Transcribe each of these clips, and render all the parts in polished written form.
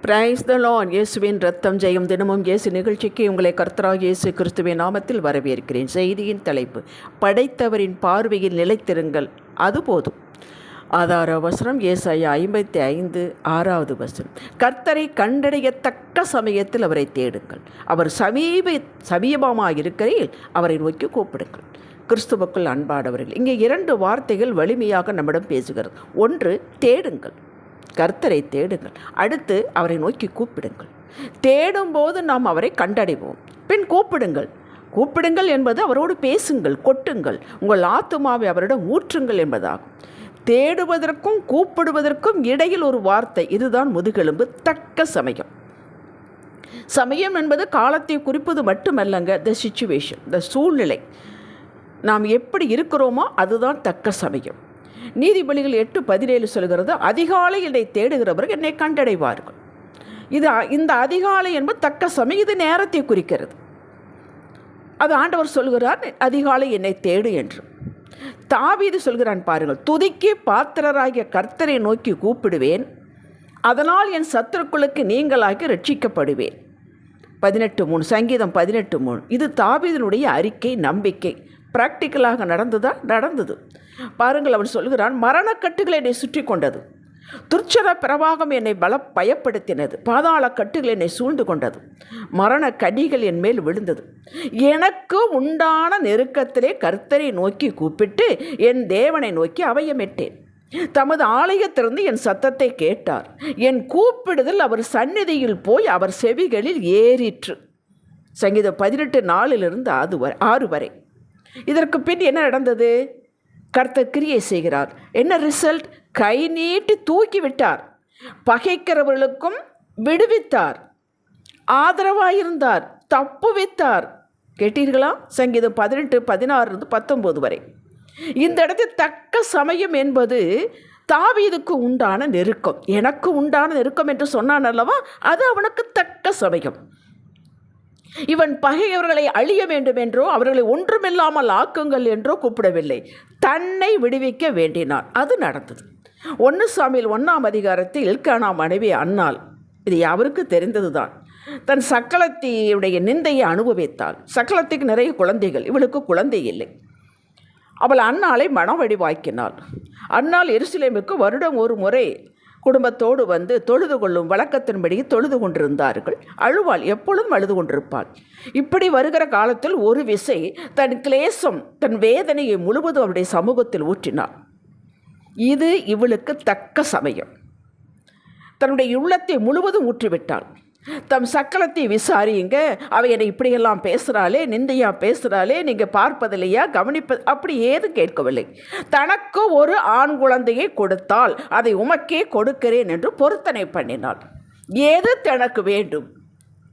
Praise the Lord. இயேசுவின் ரத்தம் ஜெயம். தினமும் இயேசு நிகழ்ச்சிக்கு உங்களை கர்த்தராகிய இயேசு கிறிஸ்துவின் நாமத்தில் வரவேற்கிறேன். செய்தியின் தலைப்பு, படைத்தவரின் பார்வையில் நிலைத்திருங்கள், அது போதும். ஆதார வசனம் ஏசாயா 55:6 வசனம். கர்த்தரை கண்டடையத்தக்க சமயத்தில் அவரை தேடுங்கள், அவர் சமீபமாக இருக்கிறையில் அவரை நோக்கி கூப்பிடுங்கள். கிறிஸ்துவுக்குள் அன்பானவர்கள், இங்கே 2 வார்த்தைகள் வலிமையாக நம்மிடம் பேசுகிறது. ஒன்று, தேடுங்கள், கர்த்தரை தேடுங்கள். அடுத்து, அவரை நோக்கி கூப்பிடுங்கள். தேடும்போது நாம் அவரை கண்டடைவோம். பின் கூப்பிடுங்கள் என்பது அவரோடு பேசுங்கள், கொட்டுங்கள், உங்கள் ஆத்துமாவை அவரிடம் ஊற்றுங்கள் என்பதாகும். தேடுவதற்கும் கூப்பிடுவதற்கும் இடையில் ஒரு வார்த்தை, இதுதான் முதுகெலும்பு, தக்க சமயம். சமயம் என்பது காலத்தை குறிப்பது மட்டுமல்லங்க, த சிச்சுவேஷன், த சூழ்நிலை. நாம் எப்படி இருக்கிறோமோ அதுதான் தக்க சமயம். நீதிபதிகள் 8:17 சொல்கிறது, அதிகாலை என்னை தேடுகிறவர்கள் என்னை கண்டடைவார்கள். இந்த அதிகாலை என்பது தக்க சமயம், இது நேரத்தை குறிக்கிறது. அது ஆண்டவர் சொல்கிறார், அதிகாலை என்னை தேடு என்று. தாவீது சொல்கிறான் பாருங்கள், துதிக்கு பாத்திரராகிய கர்த்தரை நோக்கி கூப்பிடுவேன், அதனால் என் சத்துருக்களுக்கு நீங்களாகி ரட்சிக்கப்படுவேன். 18:3, சங்கீதம் 18:3. இது தாவீதினுடைய அறிக்கை, நம்பிக்கை. ப்ராக்டிக்கலாக நடந்தது பாருங்கள். அவன் சொல்கிறான், மரணக்கட்டுகள் என்னை சுற்றி கொண்டது, துர்ச்சர பிரவாகம் என்னை பயப்படுத்தினது, பாதாள கட்டுகள் என்னை சூழ்ந்து கொண்டது, மரண கடிகள் என் மேல் விழுந்தது. எனக்கு உண்டான நெருக்கத்திலே கர்த்தரை நோக்கி கூப்பிட்டு என் தேவனை நோக்கி அவையமிட்டேன். தமது ஆலயத்திலிருந்து என் சத்தத்தை கேட்டார். என் கூப்பிடுதல் அவர் சந்நிதியில் போய் அவர் செவிகளில் ஏறிற்று. சங்கீதம் 18:4 6 வரை. இதற்கு பின் என்ன நடந்தது? கர்த்தர் கிரியை செய்கிறார். என்ன ரிசல்ட்? கை நீட்டி தூக்கி விட்டார், பகைக்கிறவர்களுக்கும் விடுவித்தார், ஆதரவாயிருந்தார், தப்புவித்தார். கேட்டீர்களா? சங்கீதம் 18:16-19 வரை. இந்த இடத்தில் தக்க சமயம் என்பது தாவீதுக்கு உண்டான நெருக்கம், எனக்கு உண்டான நெருக்கம் என்று சொன்னான் அல்லவா, அது அவனுக்கு தக்க சமயம். இவன் பகையவர்களை அழிய வேண்டும் என்றோ அவர்களை ஒன்றுமில்லாமல் ஆக்குங்கள் என்றோ கூப்பிடவில்லை, தன்னை விடுவிக்க வேண்டினான். அது நடந்தது. 1 சாமுவேல் 1 எல்கானா மனைவி அன்னாள், இது அவருக்கு தெரிந்தது தான். தன் சக்களத்தியுடைய நிந்தையை அனுபவித்தாள். சக்களத்துக்கு நிறைய குழந்தைகள், இவளுக்கு குழந்தை இல்லை. அவள் அன்னாளை மனவடிவாக்கினாள். அன்னாள் எருசலேமுக்கு வருடம் ஒரு முறை குடும்பத்தோடு வந்து தொழுது கொள்ளும் வழக்கத்தின்படி தொழுது கொண்டிருந்தார்கள். அழுவாள், எப்பொழுதும் அழுது கொண்டிருப்பாள். இப்படி வருகிற காலத்தில் ஒரு விசை தன் கிளேசம், தன் வேதனையை முழுவதும் அவருடைய சமூகத்தில் ஊற்றினாள். இது இவளுக்கு தக்க சமயம். தன்னுடைய உள்ளத்தை முழுவதும் ஊற்றிவிட்டாள். தம் சக்களத்தை விசாரியுங்க, அவை என்னை இப்படியெல்லாம் பேசுகிறாளே, நிந்தையா பேசுகிறாளே, நீங்கள் பார்ப்பதில்லையா, கவனிப்பது, அப்படி ஏதும் கேட்கவில்லை. தனக்கு ஒரு ஆண் குழந்தையை கொடுத்தால் அதை உமக்கே கொடுக்கிறேன் என்று பொருத்தனை பண்ணினாள். ஏது தனக்கு வேண்டும்?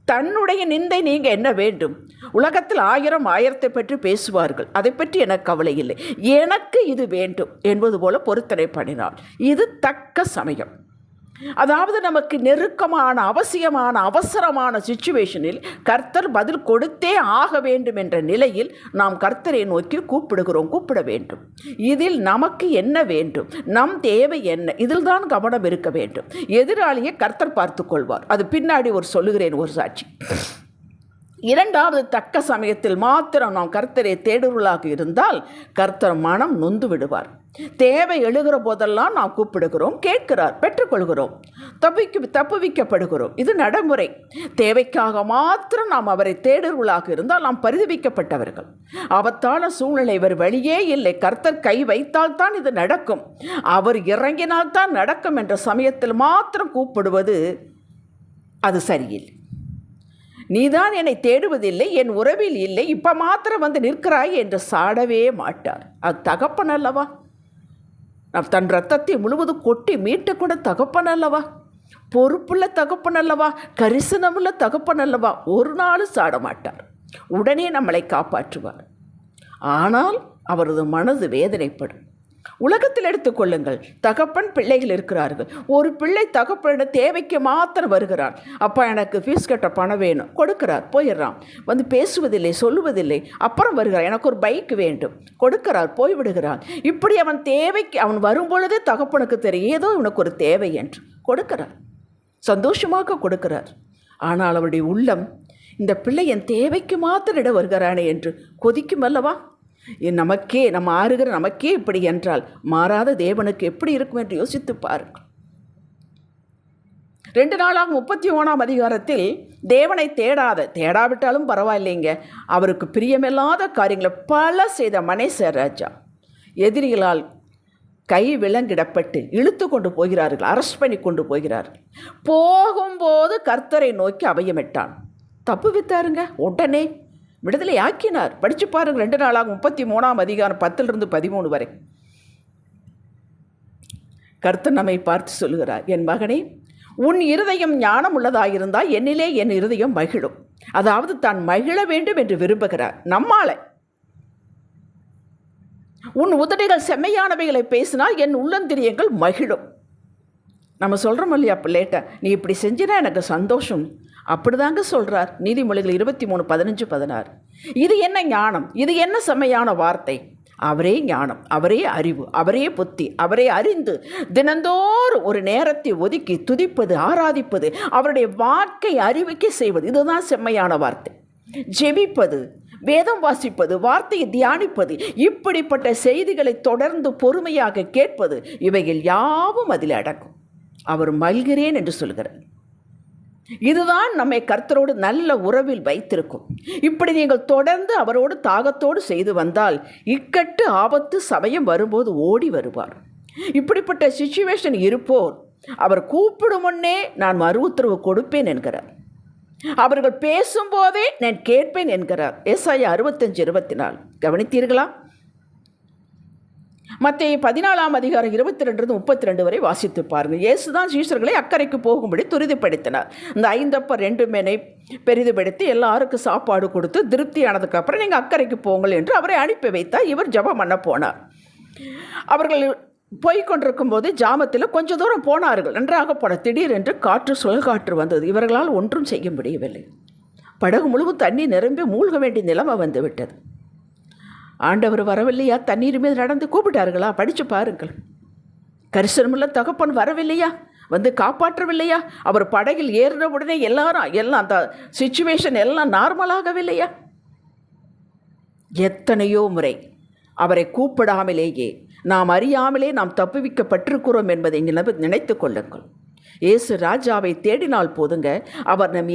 தன்னுடைய நிந்தை நீங்கள் என்ன வேண்டும்? உலகத்தில் 1000 பற்றி பேசுவார்கள், அதை பற்றி எனக்கு கவலை இல்லை, எனக்கு இது வேண்டும் என்பது போல பொருத்தனை பண்ணினாள். இது தக்க சமயம். அதாவது நமக்கு நெருக்கமான, அவசியமான, அவசரமான சிச்சுவேஷனில் கர்த்தர் பதில் கொடுத்தே ஆக வேண்டும் என்ற நிலையில் நாம் கர்த்தரை நோக்கி கூப்பிட வேண்டும். இதில் நமக்கு என்ன வேண்டும், நம் தேவை என்ன, இதில் தான் கவனம் இருக்க வேண்டும். எதிராளியை கர்த்தர் பார்த்து கொள்வார். அது பின்னாடி சொல்லுகிறேன் ஒரு சாட்சி. 2வது, தக்க சமயத்தில் மாத்திரம் நாம் கர்த்தரை தேடுவர்களாக இருந்தால் கர்த்தர் மனம் நொந்து விடுவார். தேவை எழுகிற போதெல்லாம் நாம் கூப்பிடுகிறோம், கேட்கிறார், பெற்றுக்கொள்கிறோம், தப்புவிக்கப்படுகிறோம். இது நடைமுறை. தேவைக்காக மாத்திரம் நாம் அவரை தேடுவர்களாக இருந்தால் நாம் பரிதவிக்கப்பட்டவர்கள். ஆபத்தான சூழ்நிலை, வேறு வழியே இல்லை, கர்த்தர் கை வைத்தால் தான் இது நடக்கும், அவர் இறங்கினால் தான் நடக்கும் என்ற சமயத்தில் மாத்திரம் கூப்பிடுவது அது சரியில்லை. நீதான் என்னை தேடுவதில்லை, என் உறவில் இல்லை, இப்போ மாத்திரம் வந்து நிற்கிறாய் என்று சாடவே மாட்டார். அது தகப்பன் அல்லவா? தன் ரத்தத்தை முழுவதும் கொட்டி மீட்டக்கூட தகப்பன் அல்லவா? பொறுப்புள்ள தகப்பன் அல்லவா? கரிசனமுள்ள தகப்பன் அல்லவா? ஒரு நாள் சாட மாட்டார், உடனே நம்மளை காப்பாற்றுவார். ஆனால் அவரது மனது வேதனைப்படும். உலகத்தில் எடுத்துக்கொள்ளுங்கள், தகப்பன் பிள்ளைகள் இருக்கிறார்கள். ஒரு பிள்ளை தகப்பன தேவைக்கு மாத்திரம் வருகிறான். அப்பா எனக்கு ஃபீஸ் கட்ட பணம் வேணும், கொடுக்கிறார், போயிடுறான், வந்து பேசுவதில்லை, சொல்லுவதில்லை. அப்புறம் வருகிறார், எனக்கு ஒரு பைக் வேண்டும், கொடுக்கிறார், போய்விடுகிறான். இப்படி அவன் தேவைக்கு அவன் வரும்பொழுதே தகப்பனுக்கு தெரியும் ஏதோ இவனுக்கு ஒரு தேவை என்று கொடுக்கிறார். சந்தோஷமாக கொடுக்கிறார். ஆனால் அவருடைய உள்ளம், இந்த பிள்ளை என் தேவைக்கு மாத்திர வருகிறானே என்று கொதிக்கும் அல்லவா? நமக்கே நம்ம ஆறுகிற நமக்கே இப்படி என்றால் மாறாத தேவனுக்கு எப்படி இருக்கும் என்று யோசித்து பாருங்கள். 2 நாளாக 31ஆம் அதிகாரத்தில் தேவனை தேடாவிட்டாலும் பரவாயில்லைங்க, அவருக்கு பிரியமில்லாத காரியங்களை பல செய்த மனேசர் ராஜா எதிரிகளால் கை விலங்கிடப்பட்டு இழுத்து கொண்டு போகிறார்கள், அரெஸ்ட் பண்ணி கொண்டு போகிறார்கள். போகும்போது கர்த்தரை நோக்கி அபயமிட்டான், தப்பு வித்தாருங்க, உடனே விடுதலை ஆக்கினார். படித்து பாருங்க, 2 நாளாக 33ஆம் அதிகாரம் 10 to 13 வரை. கர்த்தர் நம்மை பார்த்து சொல்லுகிறார், என் மகனே, உன் இருதயம் ஞானம் உள்ளதாயிருந்தால் என்னிலே என் இருதயம் மகிழும். அதாவது தான் மகிழ வேண்டும் என்று விரும்புகிறார் நம்மால. உன் உதடுகள் செம்மையானவைகளை பேசினால் என் உள்ளந்திரியங்கள் மகிழும். நம்ம சொல்கிறோம் இல்லையா பிள்ளைட்ட, நீ இப்படி செஞ்சினா எனக்கு சந்தோஷம். அப்படிதாங்க சொல்கிறார் நீதிமொழிகள் 23:15-16. இது என்ன ஞானம், இது என்ன செம்மையான வார்த்தை? அவரே ஞானம், அவரே அறிவு, அவரே புத்தி, அவரே அறிந்து தினந்தோறும் ஒரு நேரத்தை ஒதுக்கி துதிப்பது, ஆராதிப்பது, அவருடைய வாக்கை அறிவிக்க செய்வது, இதுதான் செம்மையான வார்த்தை. ஜெபிப்பது, வேதம் வாசிப்பது, வார்த்தையை தியானிப்பது, இப்படிப்பட்ட செய்திகளை தொடர்ந்து பொறுமையாக கேட்பது, இவைகள் யாவும் அதில் அடங்கும். அவர் மகிழ்கிறேன் என்று சொல்கிறார். இதுதான் நம்மை கர்த்தரோடு நல்ல உறவில் வைத்திருக்கும். இப்படி நீங்கள் தொடர்ந்து அவரோடு தாகத்தோடு செய்து வந்தால் இக்கட்டு ஆபத்து சமயம் வரும்போது ஓடி வருவார். இப்படிப்பட்ட சிச்சுவேஷன் இருப்போர் அவர் கூப்பிடும் முன்னே நான் மறு உத்தரவு கொடுப்பேன் என்கிறார். அவர்கள் பேசும்போதே நான் கேட்பேன் என்கிறார். ஏசாயா 65:24 கவனித்தீர்களா? மத்தேயு 14ஆம் அதிகாரம் 22-32 வரை வாசித்து பாருங்கள். இயேசுதான் சீஷர்களை அக்கறைக்கு போகும்படி துரிதப்படுத்தினார். இந்த 5 அப்ப 2 மீனை பெரிதுபடுத்தி எல்லாருக்கும் சாப்பாடு கொடுத்து திருப்தியானதுக்கு அப்புறம் நீங்கள் அக்கறைக்கு போங்கள் என்று அவரை அனுப்பி வைத்தார். இவர் ஜெபம் பண்ண போனார். அவர்கள் போய்கொண்டிருக்கும் போது ஜாமத்தில் கொஞ்சம் தூரம் போனார்கள். நன்றாக போன திடீரென்று சுழல்காற்று வந்தது. இவர்களால் ஒன்றும் செய்ய முடியவில்லை. படகு முழுவதும் தண்ணி நிரம்பி மூழ்க வேண்டிய நிலைமை வந்துவிட்டது. ஆண்டவர் வரவில்லையா? தண்ணீர் மீது நடந்து கூப்பிட்டார்களா? படித்து பாருங்கள். கரிசனமுள்ள தகப்பன் வரவில்லையா? வந்து காப்பாற்றவில்லையா? அவர் படகில் ஏறின உடனே எல்லாம் அந்த சிச்சுவேஷன் எல்லாம் நார்மலாகவில்லையா? எத்தனையோ முறை அவரை கூப்பிடாமலேயே நாம் அறியாமலே நாம் தப்புவிக்கப்பட்டிருக்கிறோம் என்பதை நினைத்து கொள்ளுங்கள். இயேசு ராஜாவை தேடினால் போதுங்க, அவர் நம்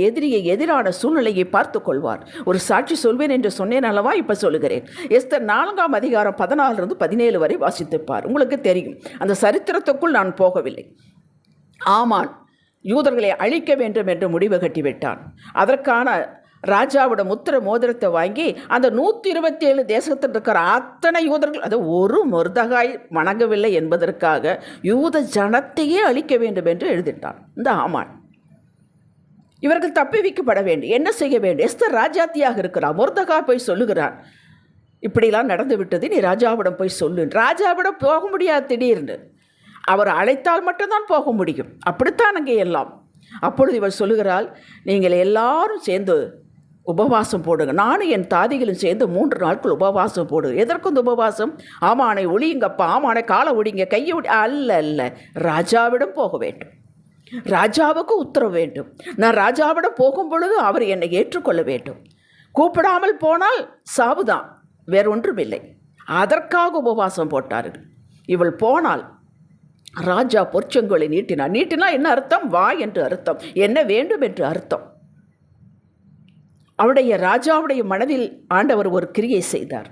எதிரான சூழ்நிலையை பார்த்து கொள்வார். ஒரு சாட்சி சொல்வேன் என்று சொன்னேன் அல்லவா, இப்போ சொல்லுகிறேன். எஸ்தர் 4ஆம் அதிகாரம் 14-17 வரை வாசித்துப்பார். உங்களுக்கு தெரியும், அந்த சரித்திரத்துக்குள் நான் போகவில்லை. ஆமான் யூதர்களை அழிக்க வேண்டும் என்று முடிவு கட்டிவிட்டான். அதற்கான ராஜாவோட முத்திர மோதிரத்தை வாங்கி அந்த 127 தேசத்தில் இருக்கிற அத்தனை யூதர்கள், அது ஒரு மொர்தகாய் வணங்கவில்லை என்பதற்காக யூத ஜனத்தையே அழிக்க வேண்டும் என்று எழுதிட்டான் இந்த ஆமான். இவர்கள் தப்பிவிக்கப்பட வேண்டும். என்ன செய்ய வேண்டும்? எஸ்தர் ராஜாத்தியாக இருக்கிறார். மொர்தகா போய் சொல்லுகிறான், இப்படிலாம் நடந்து விட்டது, நீ ராஜாவிடம் போய் சொல்லு. ராஜாவிடம் போக முடியாது. திடீர்னு அவர் அழைத்தால் மட்டும்தான் போக முடியும். அப்படித்தான் அங்கே எல்லாம். அப்பொழுது இவர் சொல்லுகிறாள், நீங்கள் எல்லாரும் சேர்ந்து உபவாசம் போடுங்க, நானும் என் தாதிகளும் சேர்ந்து 3 நாட்கள் உபவாசம் போடுங்க. எதற்கு இந்த உபவாசம்? ஆமானை ஒளியுங்கப்பா, ஆமானை காலை ஒடிங்க, கையை ஒடி அல்ல, ராஜாவிடம் போக வேண்டும். ராஜாவுக்கு உத்தரவு வேண்டும். நான் ராஜாவிடம் போகும் பொழுது அவர் என்னை ஏற்றுக்கொள்ள வேண்டும். கூப்பிடாமல் போனால் சாவுதான், வேறொன்றும் இல்லை. அதற்காக உபவாசம் போட்டார்கள். இவள் போனால் ராஜா பொற்செங்கோலை நீட்டினா என்ன அர்த்தம்? வா என்று அர்த்தம், என்ன வேண்டும் என்று அர்த்தம். அவருடைய ராஜாவுடைய மனதில் ஆண்டவர் ஒரு கிரியை செய்தார்.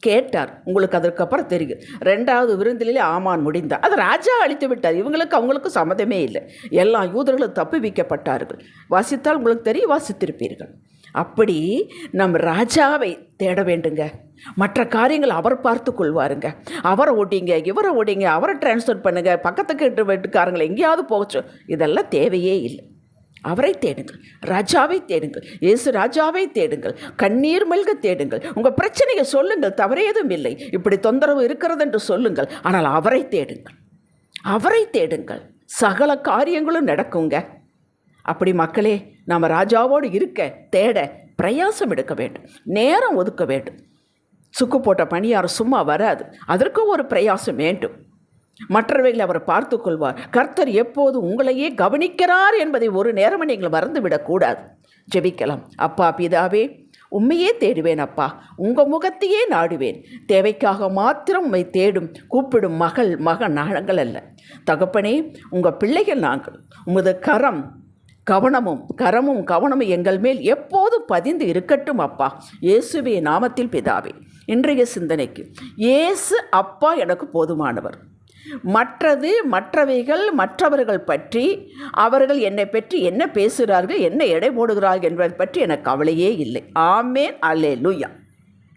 கேட்டார். உங்களுக்கு அதற்கப்புறம் தெரியும். 2வது விருந்திலே ஆமான் முடிந்தார். அது ராஜா அழித்து விட்டார். அவங்களுக்கு சம்மதமே இல்லை. எல்லா யூதர்களும் தப்புவிக்கப்பட்டார்கள். வாசித்தால் உங்களுக்கு தெரியும், வாசித்திருப்பீர்கள். அப்படி நம் ராஜாவை தேட வேண்டுங்க. மற்ற காரியங்கள் அவர் பார்த்து கொள்வாருங்க. அவரை ஓட்டிங்க, இவரை ஓட்டிங்க, அவரை டிரான்ஸ்ஃபர் பண்ணுங்க, பக்கத்துக்கு வீட்டுக்காரங்களை எங்கேயாவது போச்சு, இதெல்லாம் தேவையே இல்லை. அவரை தேடுங்கள், ராஜாவை தேடுங்கள், இயேசு ராஜாவை தேடுங்கள், கண்ணீர் மல்க தேடுங்கள். உங்கள் பிரச்சனையை சொல்லுங்கள், தவறே எதுவும் இல்லை. இப்படி தொந்தரவு இருக்கிறது என்று சொல்லுங்கள். ஆனால் அவரை தேடுங்கள், அவரை தேடுங்கள், சகல காரியங்களும் நடக்குங்க. அப்படி மக்களே, நாம் ராஜாவோடு இருக்க தேட பிரயாசம் எடுக்க வேண்டும், நேரம் ஒதுக்க வேண்டும். சுக்கு போட்ட பணியாரம் சும்மா வராது, அதற்கும் ஒரு பிரயாசம் வேண்டும். மற்றவைகளை அவர் பார்த்து கொள்வார். கர்த்தர் எப்போது உங்களையே கவனிக்கிறார் என்பதை ஒரு நேரம் நீங்கள் மறந்துவிடக்கூடாது. ஜெபிக்கலாம். அப்பா பிதாவே, உம்மையே தேடுவேன் அப்பா, உங்கள் முகத்தையே நாடுவேன். தேவைக்காக மாத்திரம் உம்மை தேடும் கூப்பிடும் மகன் நாங்கள் அல்ல. தகப்பனே, உங்கள் பிள்ளைகள் நாங்கள். உமது கவனமும் எங்கள் மேல் எப்போதும் பதிந்து இருக்கட்டும் அப்பா. இயேசுவே நாமத்தில் பிதாவே. இன்றைய சிந்தனைக்கு, இயேசு அப்பா எனக்கு போதுமானவர். மற்றவர்கள் பற்றி, அவர்கள் என்னை பற்றி என்ன பேசுகிறார்கள், என்ன எடை போடுகிறார்கள் என்பதை பற்றி எனக்கு கவலையே இல்லை. ஆமென். அல்லேலூயா.